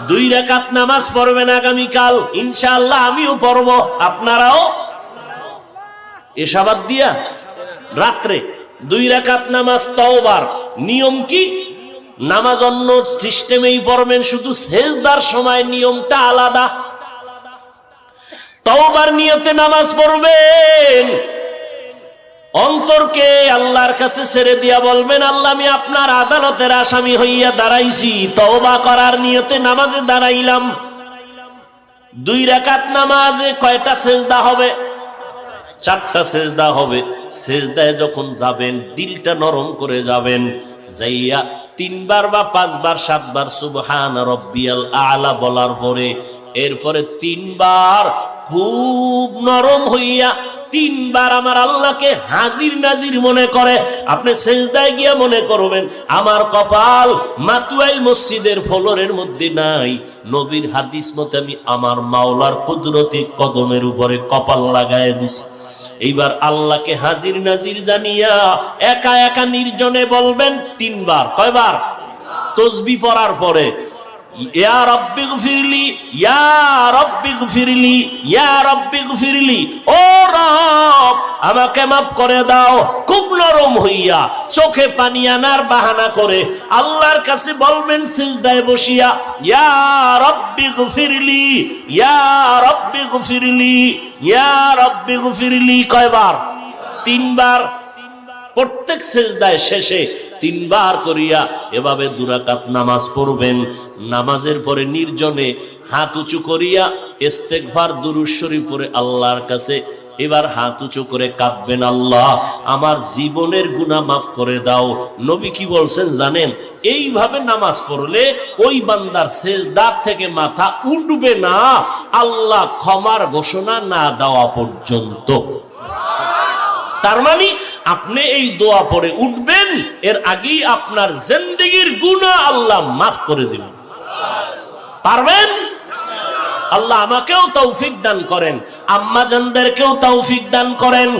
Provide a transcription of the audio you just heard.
2 রাকাত নামাজ পড়বেন আগামীকাল ইনশাআল্লাহ, আমিও পড়ব, আপনারাও। এশাবাদ দিয়া রাত্রে 2 রাকাত নামাজ তওবার নিয়ম কি? নামাজ অন্য সিস্টেমেই পড়বেন, শুধু সেজদার সময় নিয়মটা আলাদা। তওবার নিয়তে নামাজ পড়বেন, অন্তরকে আল্লাহর কাছে ছেড়ে দিয়া বলবেন, আল্লাহ আমি আপনার আদালতের আসামি হইয়া দাঁড়াইছি, তওবা করার নিয়তে নামাজে দাঁড়াইলাম। 2 রাকাত নামাজে কয়টা সেজদা হবে? 4টা সেজদা হবে। সেজদায় যখন যাবেন দিলটা নরম করে যাবেন, যাইয়া 3 বার বা 5 বার 7 বার সুবহান রাব্বিয়াল আ'লা বলার পরে এরপরে 3 বার খুব নরম হইয়া 3 বার আমার আল্লাহকে হাজির নাজির মনে করে আপনি সেজদায় গিয়া মনে করবেন, আমার কপাল মাতুয়াইল মসজিদের ফ্লোরের মধ্যে নাই, নবীর হাদিস মতে আমি আমার মাওলার কুদরতি কদমের উপরে কপাল লাগায় দিছি। এইবার আল্লাহকে হাজির নাজির জানিয়া একা একা নির্জনে বলবেন 3 বার। কয়বার? তাসবিহ পড়ার পরে ইয়া রাব্বি গফিরলি, ইয়া রাব্বি গফিরলি, ইয়া রাব্বি গফিরলি, ও রব আমাকে মাফ করে দাও। খুব নরম হইয়া চোখে পানি আনার বাহানা করে আল্লাহর কাছে বলবেন সিজদায় বসিয়া, ইয়া রাব্বি গফিরলি, ইয়া রাব্বি গফিরলি, ইয়া রাব্বি গফিরলি। কয়বার? 3 বার। প্রত্যেক সিজদায় শেষে 3 বার করিয়া এভাবে 2 রাকাত নামাজ পড়বেন। নামাজের পরে নির্জনে হাত উঁচু করিয়া ইস্তেগফার দুরূদ শরীফ পড়ে আল্লাহর কাছে এবার হাত উঁচু করে কাঁদবেন, আল্লাহ আমার জীবনের গুনাহ মাফ করে দাও। নবী কি বলছেন জানেন? এইভাবে নামাজ পড়লে ওই বান্দার সিজদা থেকে মাথা উঠবে না আল্লাহ ক্ষমার ঘোষণা না দেওয়া পর্যন্ত। তার মানে আপনি এই দোয়া পড়ে উঠবেন, এর আগেই আপনার জিন্দেগীর গুনাহ আল্লাহ মাফ করে দিবেন। পারবেন? আল্লাহ আমাকেও তৌফিক দান করেন, আম্মা জানদেরকেও তৌফিক দান করেন।